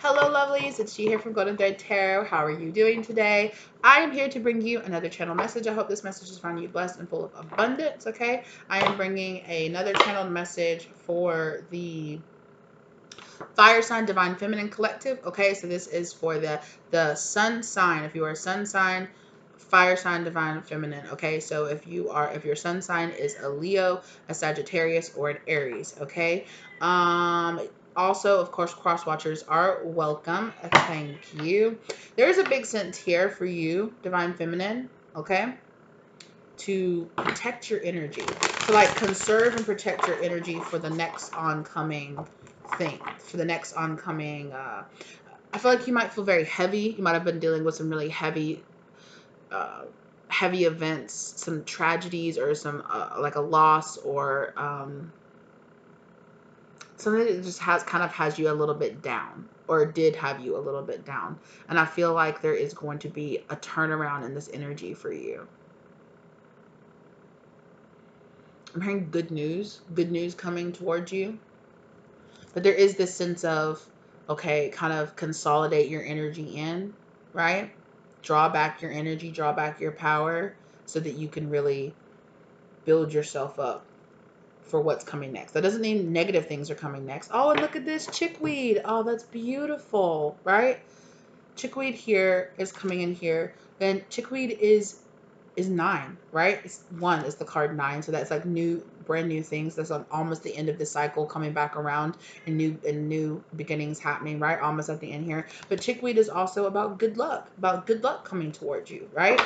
Hello, lovelies. It's G here from Golden Thread Tarot. How are you doing today? I am here to bring you another channel message. I hope this message has found you blessed and full of abundance, okay? I am bringing another channeled message for the Fire Sign Divine Feminine Collective, okay? So this is for the sun sign. If you are a sun sign, fire sign, divine feminine, okay? So if your sun sign is a Leo, a Sagittarius, or an Aries, okay? Also, of course, cross watchers are welcome. Thank you. There's a big sense here for you, divine feminine, okay? To protect your energy, to like conserve and protect your energy for the next oncoming thing, for the next oncoming I feel like you might feel very heavy. You might have been dealing with some really uh, heavy events, some tragedies, or some like a loss, or something that just has you a little bit down, or did have you a little bit down. And I feel like there is going to be a turnaround in this energy for you. I'm hearing good news coming towards you. But there is this sense of, okay, kind of consolidate your energy in, right? Draw back your energy, draw back your power so that you can really build yourself up for what's coming next. That doesn't mean negative things are coming next. Oh, and look at this chickweed. Oh, that's beautiful, right? Chickweed here is coming in here. Then chickweed is 9, right? It's 1 is the card 9, so that's like brand new things. That's on almost the end of the cycle, coming back around, and new beginnings happening, right? Almost at the end here. But chickweed is also about good luck coming towards you, right?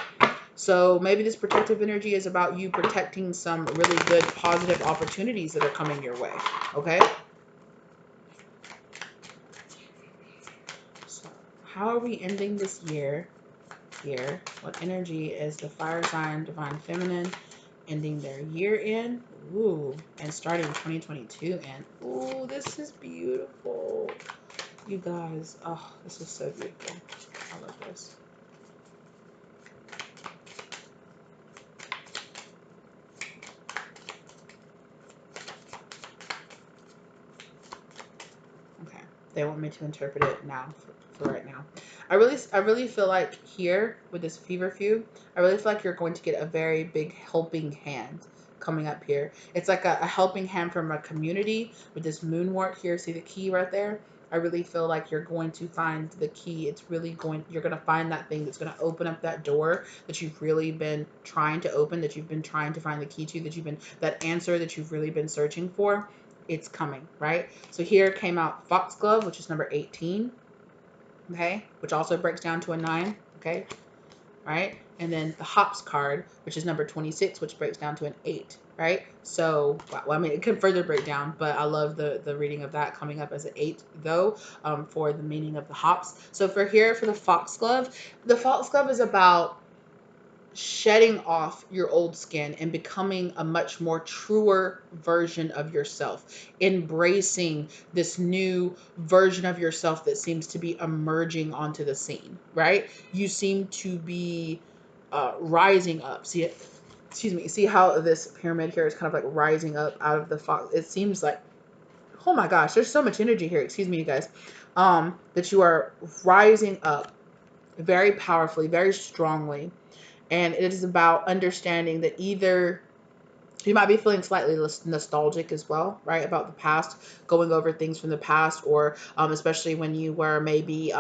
So maybe this protective energy is about you protecting some really good positive opportunities that are coming your way, okay? So how are we ending this year here? What energy is the fire sign divine feminine ending their year in? Ooh, and starting 2022 and ooh, this is beautiful. You guys, oh, this is so beautiful. I love this. Okay, they want me to interpret it now for right now. I really feel like here with this feverfew, I really feel like you're going to get a very big helping hand coming up here. It's like a helping hand from a community with this moonwort here. See the key right there? I really feel like you're going to find the key. You're going to find that thing that's going to open up that door that you've really been trying to open, that you've been trying to find the key to, that answer that you've really been searching for. It's coming, right? So here came out Foxglove, which is number 18, okay, which also breaks down to a 9, okay, right? And then the Hops card, which is number 26, which breaks down to an 8, right? So, well, I mean, it can further break down, but I love the reading of that coming up as an 8, though, for the meaning of the hops. So for the Foxglove, the Foxglove is about shedding off your old skin and becoming a much more truer version of yourself, embracing this new version of yourself that seems to be emerging onto the scene, right? You seem to be rising up. See how this pyramid here is kind of like rising up out of the fox. It seems like, oh my gosh, there's so much energy here. Excuse me, you guys. That you are rising up very powerfully, very strongly, and it is about understanding that either you might be feeling slightly nostalgic as well, right? About the past, going over things from the past, or especially when you were maybe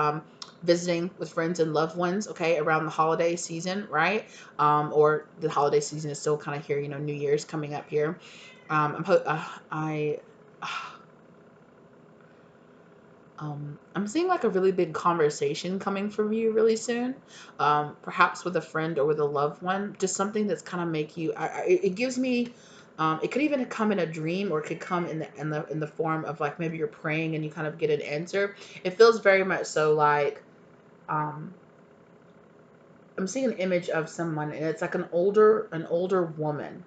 visiting with friends and loved ones, okay, around the holiday season, right? Or the holiday season is still kind of here, New Year's coming up here. I'm seeing like a really big conversation coming from you really soon, perhaps with a friend or with a loved one. Just something that's kind of make you. It gives me. It could even come in a dream, or it could come in the form of like maybe you're praying and you kind of get an answer. It feels very much so like. Um, I'm seeing an image of someone, and it's like an older woman,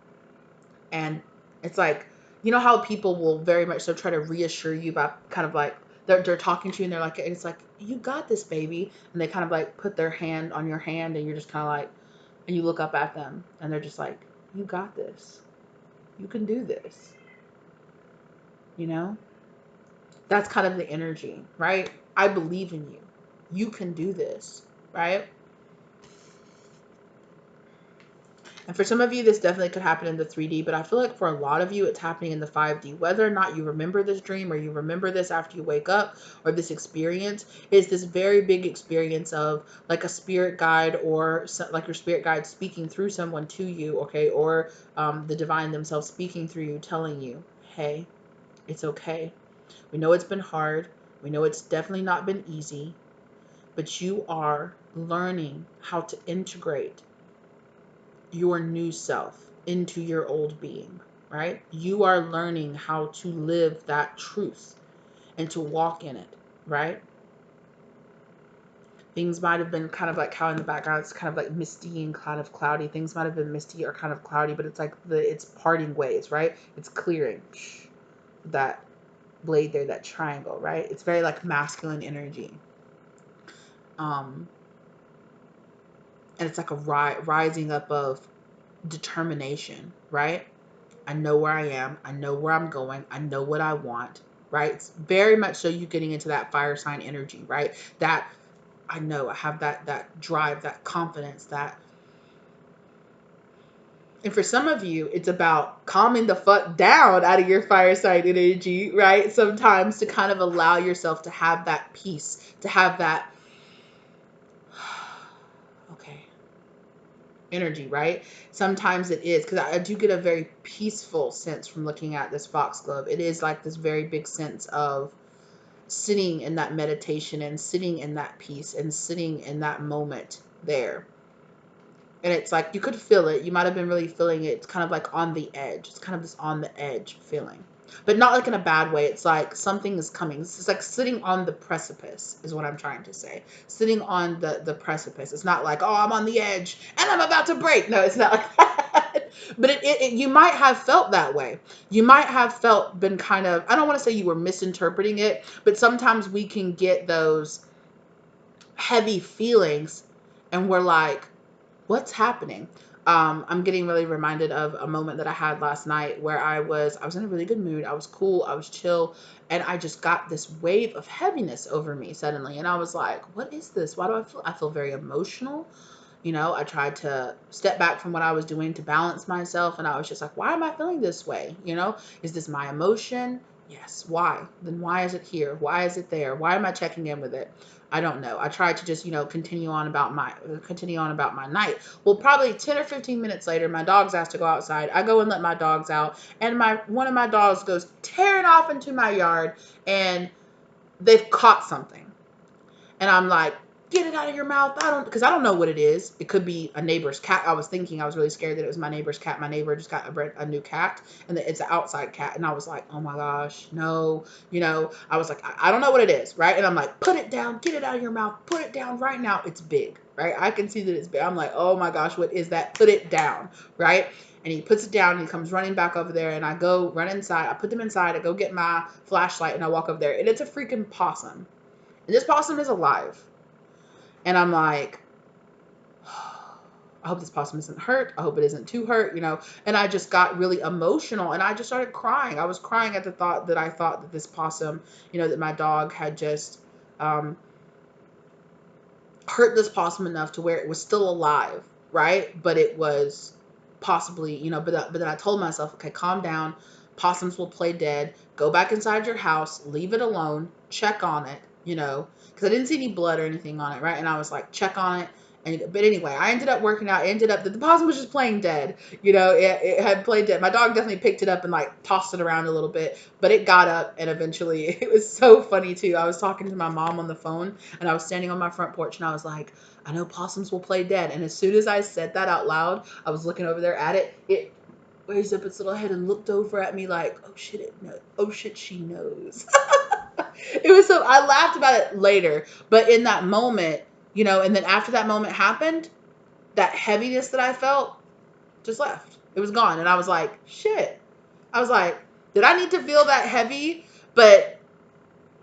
and it's like, how people will very much so try to reassure you by kind of like they're talking to you, and they're like, it's like, you got this, baby, and they kind of like put their hand on your hand, and you're just kind of like, and you look up at them, and they're just like, you got this, you can do this, you know That's kind of the energy, right? I believe in you. You can do this, right? And for some of you, this definitely could happen in the 3D, but I feel like for a lot of you, it's happening in the 5D. Whether or not you remember this dream or you remember this after you wake up, or this experience is this very big experience of like a spirit guide, or like your spirit guide speaking through someone to you, okay? Or the divine themselves speaking through you, telling you, hey, it's okay. We know it's been hard. We know it's definitely not been easy, but you are learning how to integrate your new self into your old being, right? You are learning how to live that truth and to walk in it, right? Things might have been kind of like how in the background it's kind of like misty and kind of cloudy. Things might have been misty or kind of cloudy, but it's like it's parting ways, right? It's clearing that blade there, that triangle, right? It's very like masculine energy. And it's like a rising up of determination, right? I know where I am. I know where I'm going. I know what I want, right? It's very much so you getting into that fire sign energy, right? That I know I have that drive, that confidence, that. And for some of you, it's about calming the fuck down out of your fire sign energy, right? Sometimes to kind of allow yourself to have that peace, to have that okay energy, right? Sometimes it is, because I do get a very peaceful sense from looking at this foxglove. It is like this very big sense of sitting in that meditation and sitting in that peace and sitting in that moment there. And it's like you could feel it. You might have been really feeling it. It's kind of like on the edge. It's kind of this on the edge feeling, but not like in a bad way. It's like something is coming. It's like sitting on the precipice is what I'm trying to say. Sitting on the precipice. It's not like, oh, I'm on the edge and I'm about to break. No, it's not like that. But you might have felt that way. You might have been kind of, I don't want to say you were misinterpreting it, but sometimes we can get those heavy feelings and we're like, what's happening? I'm getting really reminded of a moment that I had last night where I was in a really good mood. I was cool. I was chill. And I just got this wave of heaviness over me suddenly. And I was like, what is this? Why do I feel very emotional? I tried to step back from what I was doing to balance myself. And I was just like, why am I feeling this way? Is this my emotion? Yes. Why? Then why is it here? Why is it there? Why am I checking in with it? I don't know. I tried to just, continue on about my night. Well, probably 10 or 15 minutes later, my dogs asked to go outside. I go and let my dogs out, and one of my dogs goes tearing off into my yard, and they've caught something. And I'm like, get it out of your mouth. Because I don't know what it is. It could be a neighbor's cat. I was really scared that it was my neighbor's cat. My neighbor just got a new cat, and it's an outside cat. And I was like, oh my gosh, no. I was like, I don't know what it is, right? And I'm like, put it down, get it out of your mouth, put it down right now. It's big, right? I can see that it's big. I'm like, oh my gosh, what is that? Put it down, right? And he puts it down and he comes running back over there, and I go run inside. I put them inside. I go get my flashlight and I walk over there, and it's a freaking possum. And this possum is alive. And I'm like, I hope this possum isn't hurt. I hope it isn't too hurt, And I just got really emotional and I just started crying. I was crying at the thought that I thought that this possum, that my dog had just hurt this possum enough to where it was still alive, right? But it was possibly, but then I told myself, okay, calm down. Possums will play dead. Go back inside your house, leave it alone, check on it, because I didn't see any blood or anything on it, right? And I was like, check on it. But anyway, I ended up working out. It ended up that the possum was just playing dead. It had played dead. My dog definitely picked it up and like tossed it around a little bit, but it got up and eventually it was so funny too. I was talking to my mom on the phone and I was standing on my front porch and I was like, I know possums will play dead. And as soon as I said that out loud, I was looking over there at it. It raised up its little head and looked over at me like, oh shit, it knows. Oh shit, she knows. It was so, I laughed about it later, but in that moment, and then after that moment happened, that heaviness that I felt just left. It was gone. And I was like, shit. I was like, did I need to feel that heavy? But,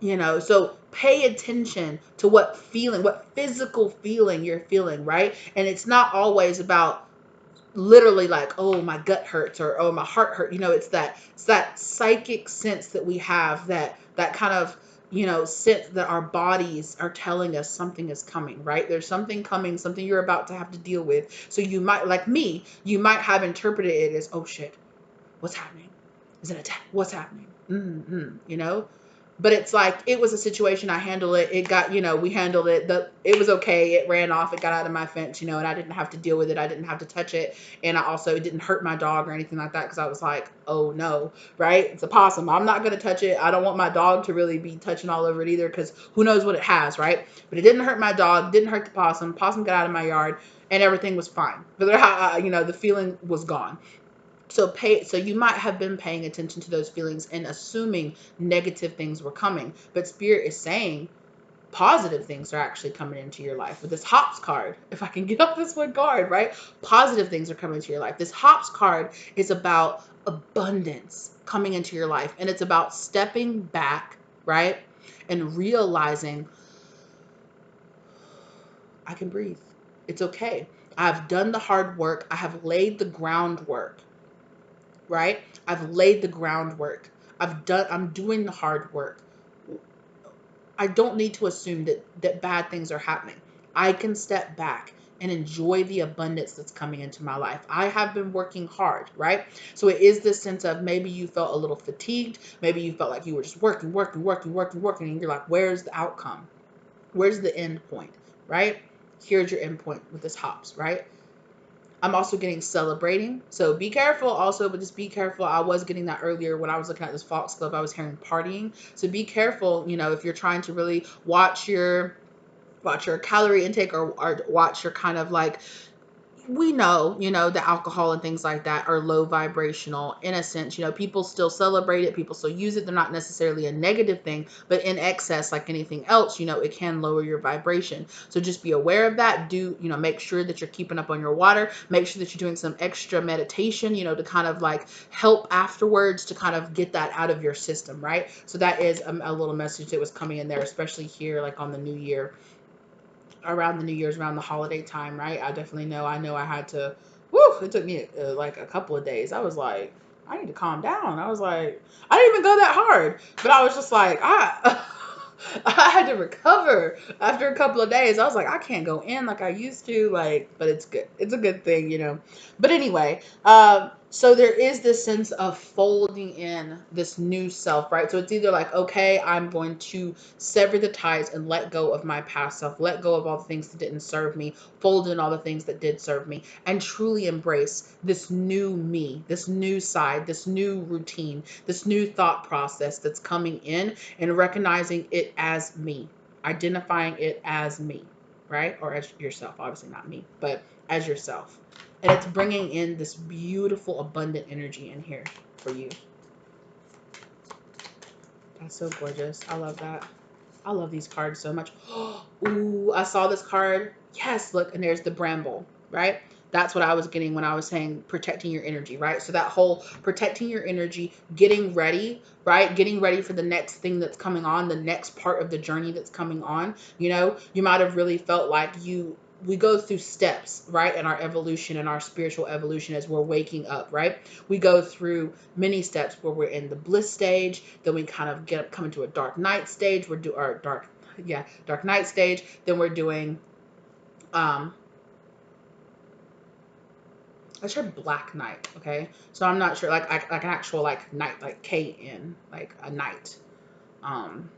so pay attention to what physical feeling you're feeling, right? And it's not always about literally like, oh, my gut hurts, or oh, my heart hurt. It's that psychic sense that we have, that kind of, sense that our bodies are telling us something is coming, right? There's something coming, something you're about to have to deal with. So you might, like me, you might have interpreted it as, oh shit, what's happening? Is it an attack? What's happening? But it's like, it was a situation. I handled it. It got, we handled it. It was okay. It ran off. It got out of my fence, and I didn't have to deal with it. I didn't have to touch it. And I also, it didn't hurt my dog or anything like that, because I was like, oh no, right? It's a possum. I'm not going to touch it. I don't want my dog to really be touching all over it either, because who knows what it has, right? But it didn't hurt my dog, didn't hurt the possum. Possum got out of my yard, and everything was fine. But the feeling was gone. So you might have been paying attention to those feelings and assuming negative things were coming, but spirit is saying positive things are actually coming into your life. With this hops card, if I can get off this one card, right? Positive things are coming into your life. This hops card is about abundance coming into your life, and it's about stepping back, right? And realizing, I can breathe. It's okay. I've done the hard work. I have laid the groundwork, right? I've laid the groundwork. I'm doing the hard work. I don't need to assume that bad things are happening. I can step back and enjoy the abundance that's coming into my life. I have been working hard, right? So it is this sense of, maybe you felt a little fatigued. Maybe you felt like you were just working, and you're like, where's the outcome? Where's the end point, right? Here's your end point with this hops, right? I'm also getting celebrating. So be careful also, but just be careful. I was getting that earlier when I was looking at this foxglove. I was hearing partying. So be careful, if you're trying to really watch your calorie intake, or watch your kind of like, we know, the alcohol and things like that are low vibrational in a sense. People still celebrate it. People still use it. They're not necessarily a negative thing, but in excess, like anything else, it can lower your vibration. So just be aware of that. Make sure that you're keeping up on your water. Make sure that you're doing some extra meditation, to kind of like help afterwards to kind of get that out of your system, right? So that is a little message that was coming in there, especially here, like on the new year, around the New Year's, around the holiday time, right? I know I had to, it took me like a couple of days. I was like, I need to calm down. I was like, I didn't even go that hard, but I was just like, I had to recover after a couple of days. I was like, I can't go in like I used to, like, but it's good. It's a good thing. But anyway, so there is this sense of folding in this new self, right? So it's either like, okay, I'm going to sever the ties and let go of my past self, let go of all the things that didn't serve me, fold in all the things that did serve me, and truly embrace this new me, this new side, this new routine, this new thought process that's coming in, and recognizing it as me, identifying it as me, right? Or as yourself, obviously not me, but as yourself. And it's bringing in this beautiful, abundant energy in here for you. That's so gorgeous. I love that. I love these cards so much. Ooh, I saw this card. Yes, look, and there's the bramble, right? That's what I was getting when I was saying protecting your energy, right? So that whole protecting your energy, getting ready, right? Getting ready for the next thing that's coming on, the next part of the journey that's coming on. You might have really felt like we go through steps, right, in our evolution and our spiritual evolution as we're waking up, right? We go through many steps where we're in the bliss stage, then we kind of come into a dark night stage. Dark night stage. Then we're doing I said black night, okay? So I'm not sure, like an actual like night, like KN, like a night. Um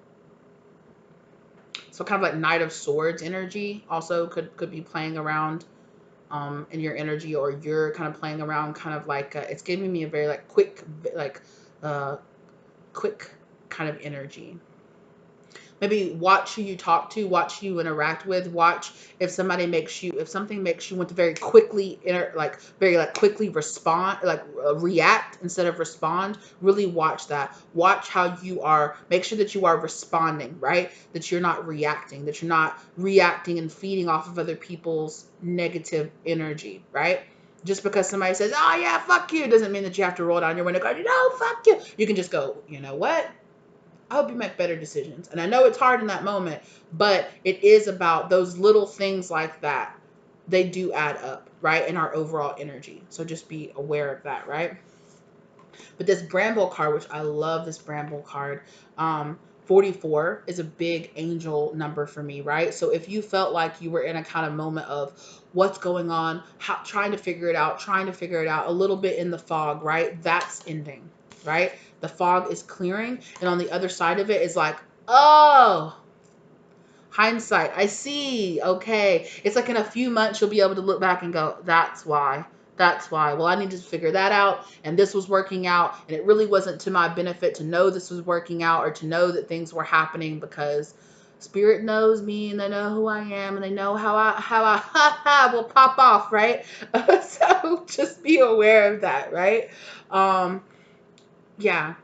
so kind of like Knight of Swords energy also could be playing around in your energy, or you're kind of playing around, kind of like it's giving me a very like uh quick kind of energy. Maybe watch who you talk to, watch who you interact with, watch if something makes you want to very quickly quickly respond, react instead of respond. Really watch that. Watch how you are. Make sure that you are responding, right? That you're not reacting, and feeding off of other people's negative energy, right? Just because somebody says, oh yeah, fuck you, doesn't mean that you have to roll down your window and go, no, fuck you. You can just go, you know what? I hope you make better decisions. And I know it's hard in that moment, but it is about those little things like that they do add up, right, in our overall energy. So just be aware of that, right? But this Bramble card, which I love this Bramble card, 44 is a big angel number for me, right? So if you felt like you were in a kind of moment of what's going on, trying to figure it out, a little bit in the fog, right? That's ending, right? The fog is clearing. And on the other side of it is like, oh, hindsight. I see. Okay. It's like in a few months, you'll be able to look back and go, that's why. That's why. Well, I needed to figure that out. And this was working out. And it really wasn't to my benefit to know this was working out or to know that things were happening, because spirit knows me and they know who I am and they know how I will pop off, right? So just be aware of that, right? Yeah.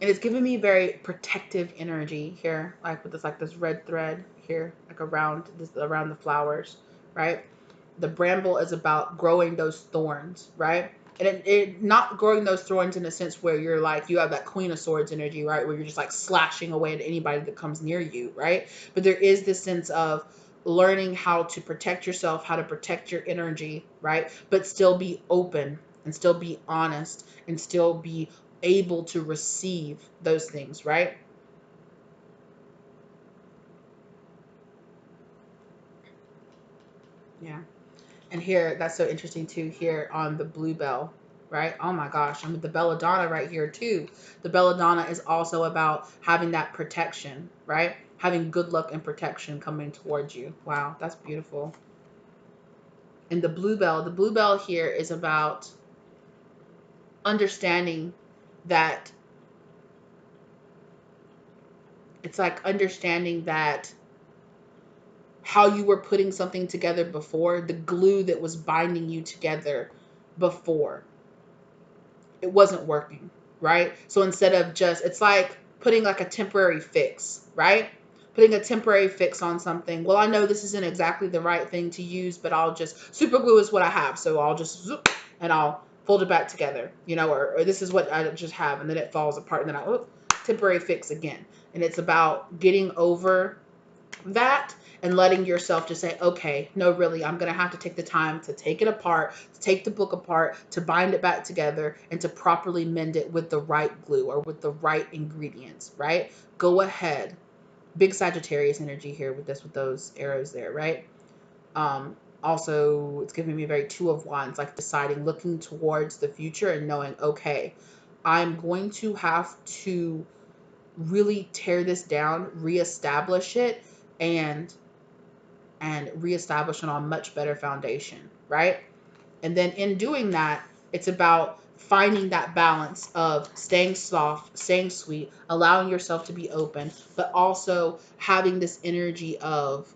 And it's giving me very protective energy here, like with this red thread here, like around the flowers, right? The bramble is about growing those thorns, right? And it not growing those thorns in a sense where you're like, you have that Queen of Swords energy, right? Where you're just like slashing away at anybody that comes near you, right? But there is this sense of learning how to protect yourself, how to protect your energy, right? But still be open and still be honest and still be able to receive those things, right? Yeah. And here, that's so interesting too, here on the bluebell, right? Oh my gosh. I mean, the belladonna right here too. The belladonna is also about having that protection, right? Having good luck and protection coming towards you. Wow, that's beautiful. And the bluebell here is about understanding that it's like understanding that how you were putting something together before, the glue that was binding you together before, it wasn't working, right? So instead of just, it's like putting like a temporary fix, right? Putting a temporary fix on something. Well, I know this isn't exactly the right thing to use, but I'll just, super glue is what I have. So I'll just zoop and I'll fold it back together, or this is what I just have. And then it falls apart and then temporary fix again. And it's about getting over that and letting yourself just say, okay, no, really, I'm going to have to take the time to take it apart, to take the book apart, to bind it back together, and to properly mend it with the right glue or with the right ingredients, right? Go ahead. Big Sagittarius energy here with this, with those arrows there, right? Also, it's giving me very Two of Wands, like deciding, looking towards the future and knowing, okay, I'm going to have to really tear this down, reestablish it, and reestablish it on a much better foundation, right? And then in doing that, it's about finding that balance of staying soft, staying sweet, allowing yourself to be open, but also having this energy of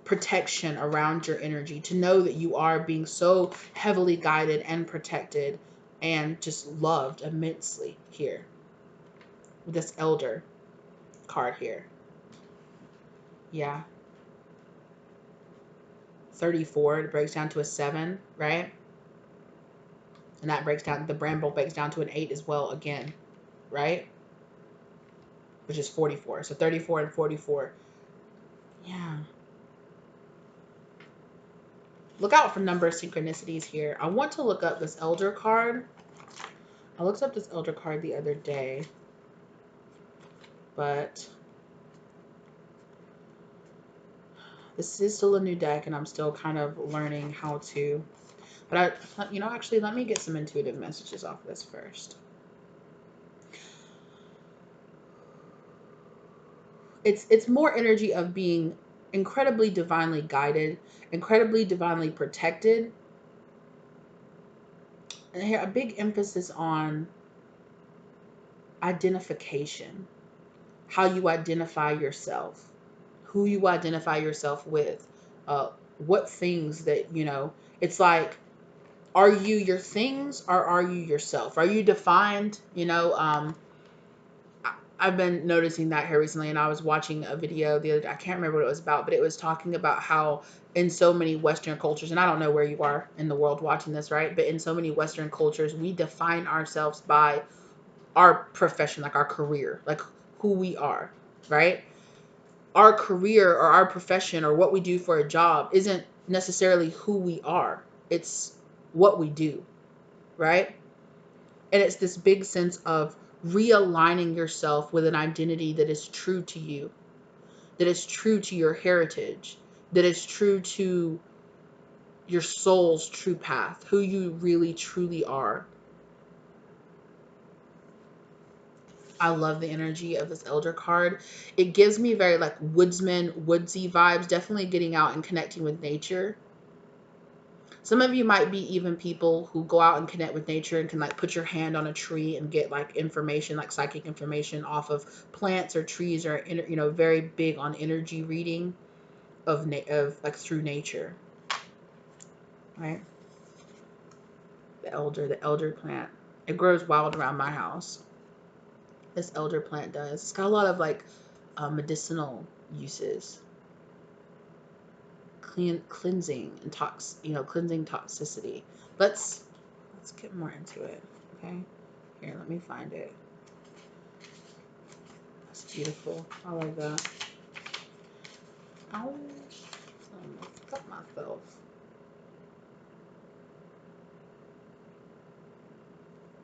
protection around your energy, to know that you are being so heavily guided and protected and just loved immensely here with this elder card here. Yeah. 34, it breaks down to a 7, right? And that breaks down, the bramble breaks down to an 8 as well again, right? Which is 44. So 34 and 44. Yeah. Look out for number synchronicities here. I want to look up this elder card. I looked up this elder card the other day, but this is still a new deck and I'm still kind of learning how to, but actually let me get some intuitive messages off of this first. It's more energy of being incredibly divinely guided, incredibly divinely protected. And here a big emphasis on identification, how you identify yourself, who you identify yourself with, what things that, it's like, are you your things or are you yourself? Are you defined? I've been noticing that here recently, and I was watching a video the other day. I can't remember what it was about, but it was talking about how in so many Western cultures, and I don't know where you are in the world watching this, right? But in so many Western cultures, we define ourselves by our profession, like our career, like who we are, right? our career or our profession or what we do for a job isn't necessarily who we are. It's what we do, right? And it's this big sense of realigning yourself with an identity that is true to you, that is true to your heritage, that is true to your soul's true path, who you really truly are. I love the energy of this elder card. It gives me very like woodsman, woodsy vibes, definitely getting out and connecting with nature. Some of you might be even people who go out and connect with nature and can like put your hand on a tree and get like information, like psychic information off of plants or trees, or very big on energy reading of like through nature, right? The elder plant. It grows wild around my house. This elder plant does. It's got a lot of like medicinal uses. Cleansing and cleansing toxicity. Let's get more into it. Okay, here, let me find it. That's beautiful. I like that. Oh, I cut myself.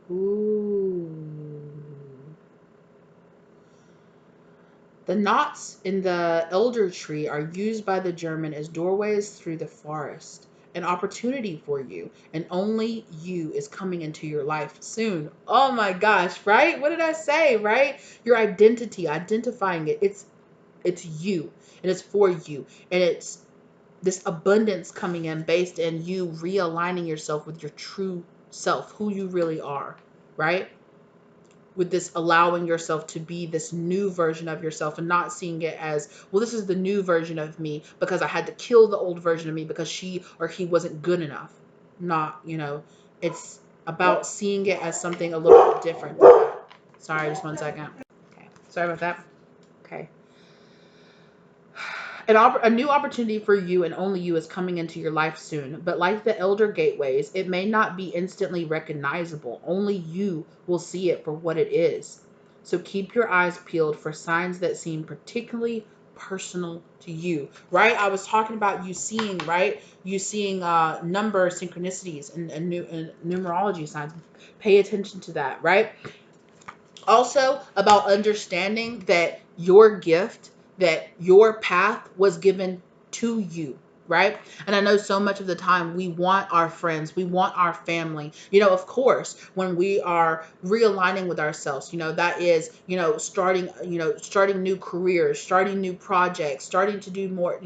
Ooh. The knots in the elder tree are used by the German as doorways through the forest. An opportunity for you, and only you is coming into your life soon. Oh my gosh, right? What did I say, right? Your identity, identifying it. It's you, and it's for you, and it's this abundance coming in based in you realigning yourself with your true self, who you really are, right? With this allowing yourself to be this new version of yourself and not seeing it as, well, this is the new version of me because I had to kill the old version of me because she or he wasn't good enough. Not, it's about seeing it as something a little bit different than that. Sorry, just 1 second. Okay, sorry about that. Okay. A new opportunity for you and only you is coming into your life soon. But like the elder gateways, it may not be instantly recognizable. Only you will see it for what it is. So keep your eyes peeled for signs that seem particularly personal to you, right? I was talking about you seeing, right? You seeing number synchronicities and numerology signs. Pay attention to that, right? Also about understanding that your gift, that your path was given to you, right? And I know so much of the time we want our friends, we want our family, of course, when we are realigning with ourselves, that is, starting new careers, starting new projects, starting to do more,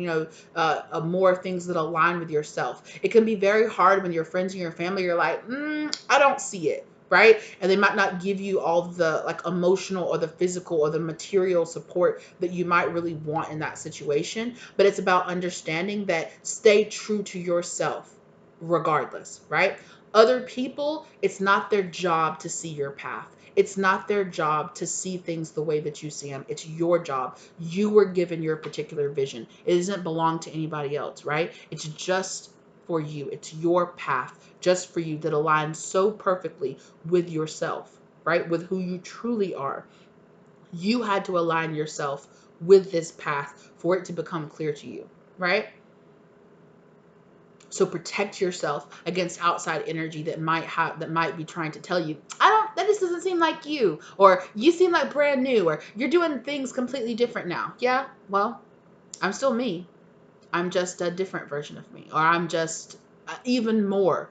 more things that align with yourself. It can be very hard when your friends and your family, you're like, I don't see it, right? And they might not give you all the like emotional or the physical or the material support that you might really want in that situation. But it's about understanding that stay true to yourself regardless, right? Other people, it's not their job to see your path. It's not their job to see things the way that you see them. It's your job. You were given your particular vision. It doesn't belong to anybody else, right? It's just for you. It's your path just for you that aligns so perfectly with yourself, right? With who you truly are. You had to align yourself with this path for it to become clear to you, right? So protect yourself against outside energy that might be trying to tell you, that just doesn't seem like you, or you seem like brand new, or you're doing things completely different now. Yeah, well, I'm still me. I'm just a different version of me, or I'm just even more.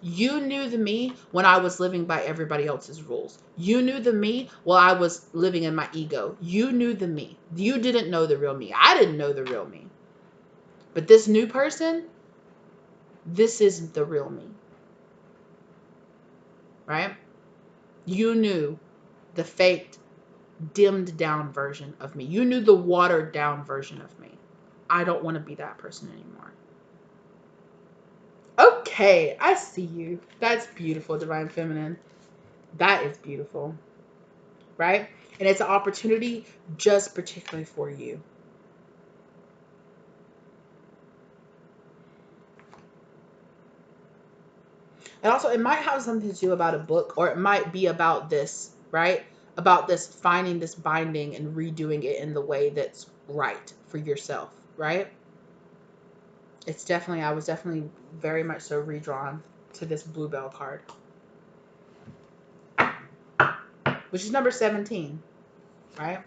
You knew the me when I was living by everybody else's rules. You knew the me while I was living in my ego. You knew the me. You didn't know the real me. I didn't know the real me. But this new person, this isn't the real me, right? You knew the faked, dimmed down version of me. You knew the watered down version of me. I don't want to be that person anymore. Okay, I see you. That's beautiful, Divine Feminine. That is beautiful, right? And it's an opportunity just particularly for you. And also, it might have something to do about a book, or it might be about this, right? about this, finding this binding and redoing it in the way that's right for yourself, right? It's definitely, I was definitely very much so redrawn to this Bluebell card, which is number 17, right?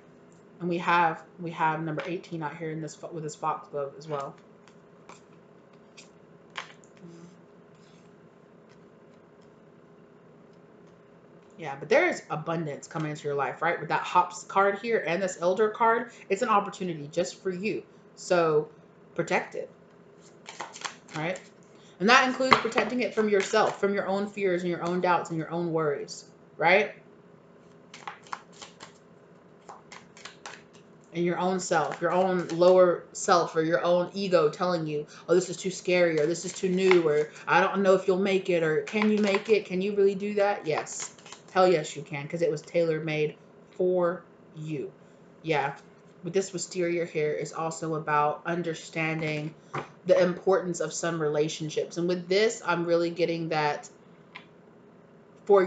And we have number 18 out here in this with this foxglove as well. Yeah, but there is abundance coming into your life, right? With that hops card here and this elder card, it's an opportunity just for you. So protect it, right? And that includes protecting it from yourself, from your own fears and your own doubts and your own worries, right? And your own self, your own lower self, or your own ego telling you, oh, this is too scary, or this is too new, or I don't know if you'll make it, or can you make it? Can you really do that? Yes. Hell yes, you can, because it was tailor made for you. Yeah. With this wisteria here is also about understanding the importance of some relationships. And with this, I'm really getting that for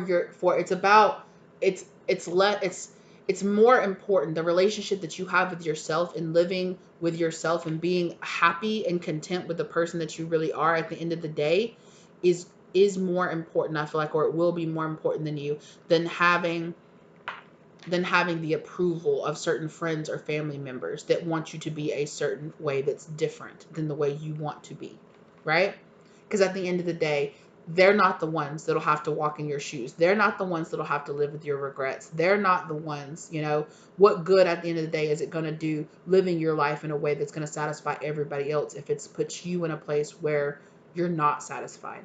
it's about it's more important, the relationship that you have with yourself and living with yourself and being happy and content with the person that you really are at the end of the day is more important, I feel like, or it will be more important than you than having the approval of certain friends or family members that want you to be a certain way that's different than the way you want to be, right? Because at the end of the day, they're not the ones that'll have to walk in your shoes. They're not the ones that'll have to live with your regrets. They're not the ones, what good at the end of the day is it going to do living your life in a way that's going to satisfy everybody else if it's puts you in a place where you're not satisfied,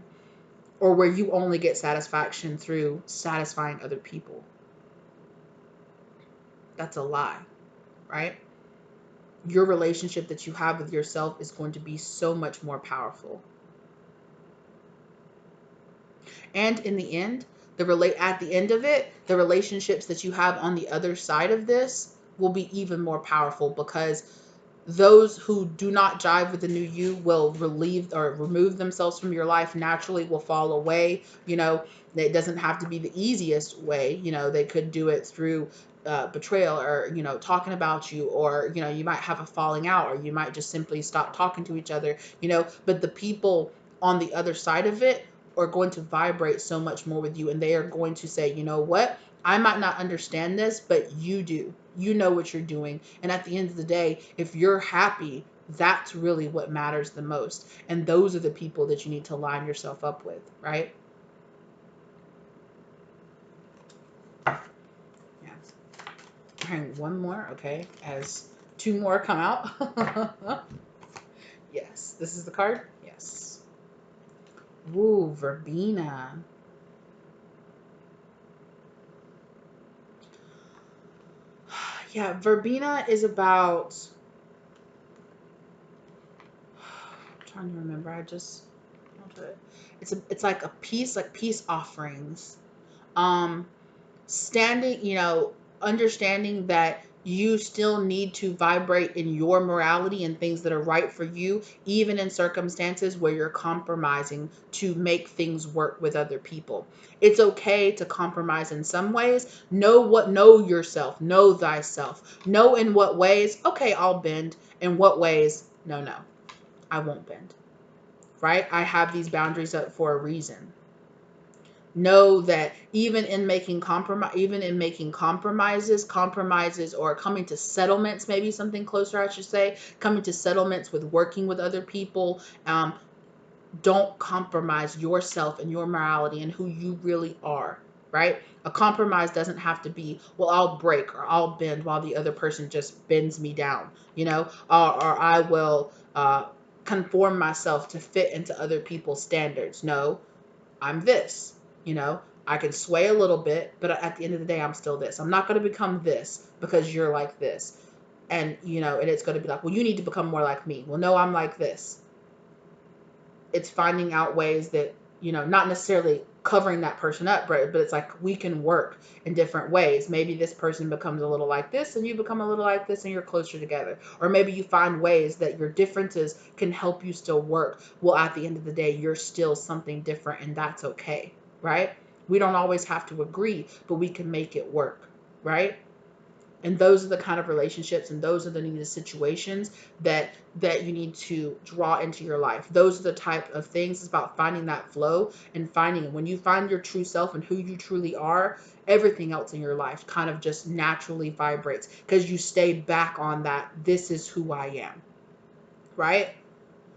or where you only get satisfaction through satisfying other people? That's a lie, right? Your relationship that you have with yourself is going to be so much more powerful. And in the end, at the end of it, the relationships that you have on the other side of this will be even more powerful, because those who do not jive with the new you will relieve or remove themselves from your life naturally, will fall away. It doesn't have to be the easiest way. They could do it through betrayal, or talking about you, or you might have a falling out, or you might just simply stop talking to each other. But the people on the other side of it are going to vibrate so much more with you, and they are going to say, you know what, I might not understand this, but you do. You know what you're doing. And at the end of the day, if you're happy, that's really what matters the most. And those are the people that you need to line yourself up with, right? Yes. And one more, okay, as two more come out. Yes. This is the card? Yes. Ooh, verbena. Yeah, verbena is about, I'm trying to remember. It's like a peace, like peace offerings. Um, standing, understanding that you still need to vibrate in your morality and things that are right for you, even in circumstances where you're compromising to make things work with other people. It's okay to compromise in some ways. Know yourself, know thyself. Know in what ways, okay, I'll bend. In what ways, no, I won't bend. Right? I have these boundaries up for a reason. Know that even in making compromises, or coming to settlements, maybe something closer, I should say, coming to settlements with working with other people, don't compromise yourself and your morality and who you really are, right? A compromise doesn't have to be, well, I'll break or I'll bend while the other person just bends me down, or I will conform myself to fit into other people's standards. No, I'm this, you know, I can sway a little bit, but at the end of the day, I'm still this. I'm not going to become this because you're like this. And, and it's going to be like, well, you need to become more like me. Well, no, I'm like this. It's finding out ways that, not necessarily covering that person up, but it's like we can work in different ways. Maybe this person becomes a little like this and you become a little like this and you're closer together. Or maybe you find ways that your differences can help you still work. Well, at the end of the day, you're still something different, and that's okay, right? We don't always have to agree, but we can make it work. right? And those are the kind of relationships and those are the needed situations that you need to draw into your life. Those are the type of things. It's about finding that flow and finding, when you find your true self and who you truly are, everything else in your life kind of just naturally vibrates because you stay back on that. This is who I am, right?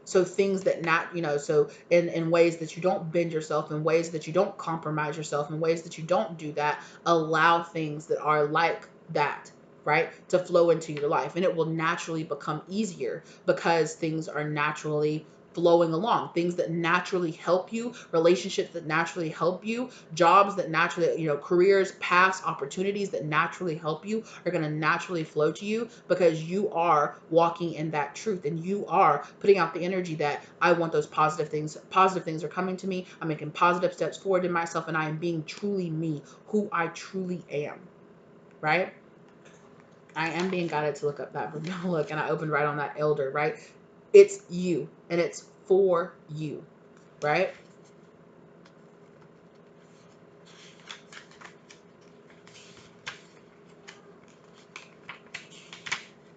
So things that not, so in ways that you don't bend yourself, in ways that you don't compromise yourself, in ways that you don't do that, allow things that are like that, right, to flow into your life. And it will naturally become easier because things are naturally flowing along. Things that naturally help you, relationships that naturally help you, jobs that naturally, careers, past opportunities that naturally help you are going to naturally flow to you because you are walking in that truth and you are putting out the energy that I want those positive things. Positive things are coming to me. I'm making positive steps forward in myself and I am being truly me, who I truly am, right? I am being guided to look up that look, and I opened right on that elder, right? It's you and it's for you, right?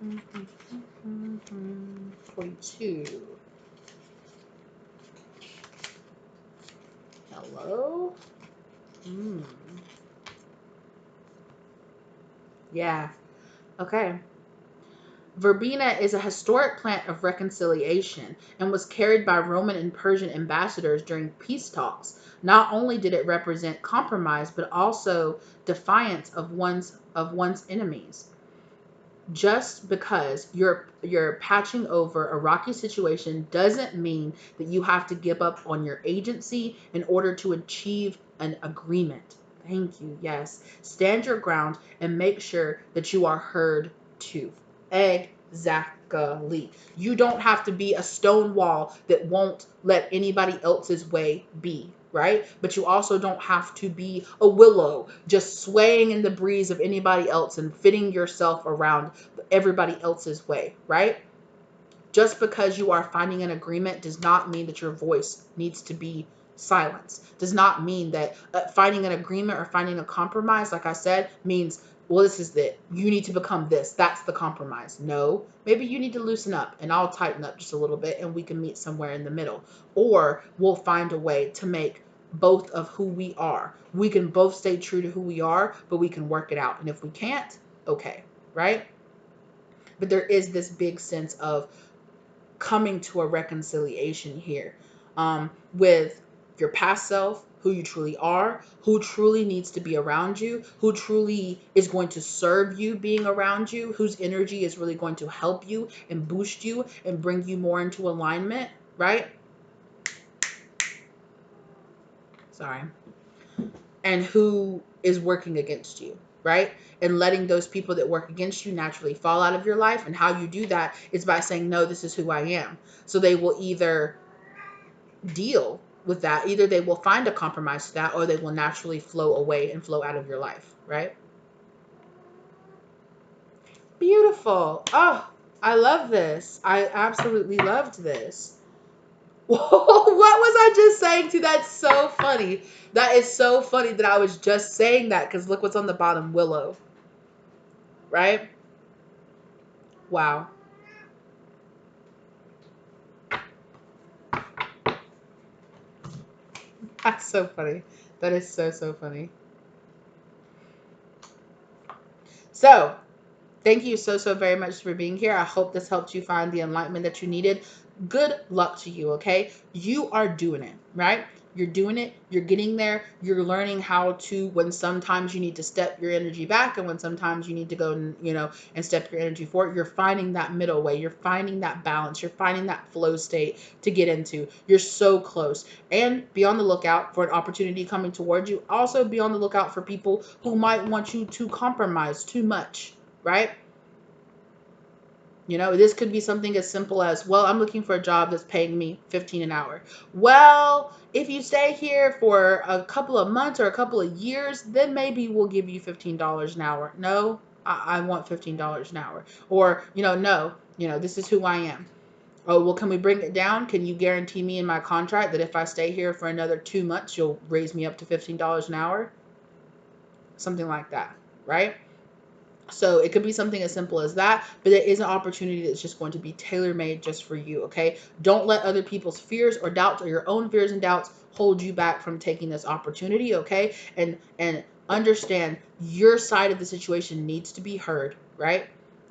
Mm-hmm. 42. Hello? Mm. Yeah. Okay. Verbena is a historic plant of reconciliation and was carried by Roman and Persian ambassadors during peace talks. Not only did it represent compromise, but also defiance of one's enemies. Just because you're patching over a rocky situation doesn't mean that you have to give up on your agency in order to achieve an agreement. Thank you. Yes. Stand your ground and make sure that you are heard too. Exactly. You don't have to be a stone wall that won't let anybody else's way be, right? But you also don't have to be a willow just swaying in the breeze of anybody else and fitting yourself around everybody else's way, right? Just because you are finding an agreement does not mean that your voice needs to be silenced. Does not mean that finding an agreement or finding a compromise, like I said, means, well, this is it. You need to become this. That's the compromise. No, maybe you need to loosen up and I'll tighten up just a little bit and we can meet somewhere in the middle. Or we'll find a way to make both of who we are. We can both stay true to who we are, but we can work it out. And if we can't, okay, right? But there is this big sense of coming to a reconciliation here, with your past self, who you truly are, who truly needs to be around you, who truly is going to serve you being around you, whose energy is really going to help you and boost you and bring you more into alignment, right? Sorry. And who is working against you, right? And letting those people that work against you naturally fall out of your life. And how you do that is by saying, no, this is who I am. So they will either deal with that, either they will find a compromise to that, or they will naturally flow away and flow out of your life, right? Beautiful. Oh, I love this. I absolutely loved this. What was I just saying to? That's so funny. That is so funny that I was just saying that because look what's on the bottom, Willow, right? Wow. That's so funny. That is so, so funny. So, thank you so, so very much for being here. I hope this helped you find the enlightenment that you needed. Good luck to you, okay? You are doing it, right? You're doing it. You're getting there. You're learning how to, when sometimes you need to step your energy back and when sometimes you need to go and, and step your energy forward. You're finding that middle way. You're finding that balance. You're finding that flow state to get into. You're so close. And be on the lookout for an opportunity coming towards you. Also be on the lookout for people who might want you to compromise too much, right? This could be something as simple as, well, I'm looking for a job that's paying me 15 an hour. Well, if you stay here for a couple of months or a couple of years, then maybe we'll give you $15 an hour. No, I want $15 an hour. Or, no, this is who I am. Oh, well, can we bring it down? Can you guarantee me in my contract that if I stay here for another 2 months, you'll raise me up to $15 an hour? Something like that, right? So it could be something as simple as that, but it is an opportunity that's just going to be tailor-made just for you, okay? Don't let other people's fears or doubts or your own fears and doubts hold you back from taking this opportunity, okay? And understand your side of the situation needs to be heard, right?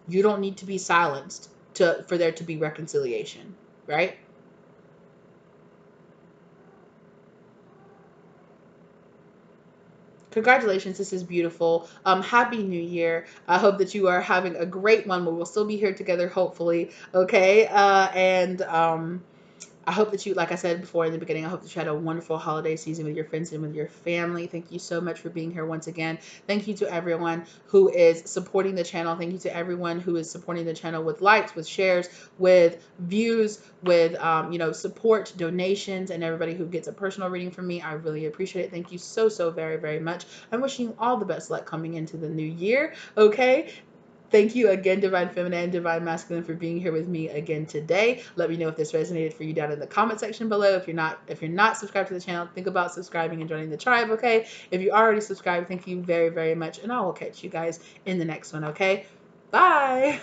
You don't need to be silenced for there to be reconciliation, right? Congratulations, this is beautiful. Happy New Year. I hope that you are having a great one. We will still be here together, hopefully. Okay. And I hope that you, like I said before in the beginning, I hope that you had a wonderful holiday season with your friends and with your family. Thank you so much for being here once again. Thank you to everyone who is supporting the channel. Thank you to everyone who is supporting the channel with likes, with shares, with views, with support, donations, and everybody who gets a personal reading from me. I really appreciate it. Thank you so, so very, very much. I'm wishing you all the best luck coming into the new year. Okay. Thank you again, Divine Feminine and Divine Masculine, for being here with me again today. Let me know if this resonated for you down in the comment section below. If you're not subscribed to the channel, think about subscribing and joining the tribe, okay? If you already subscribed, thank you very, very much, and I will catch you guys in the next one, okay? Bye!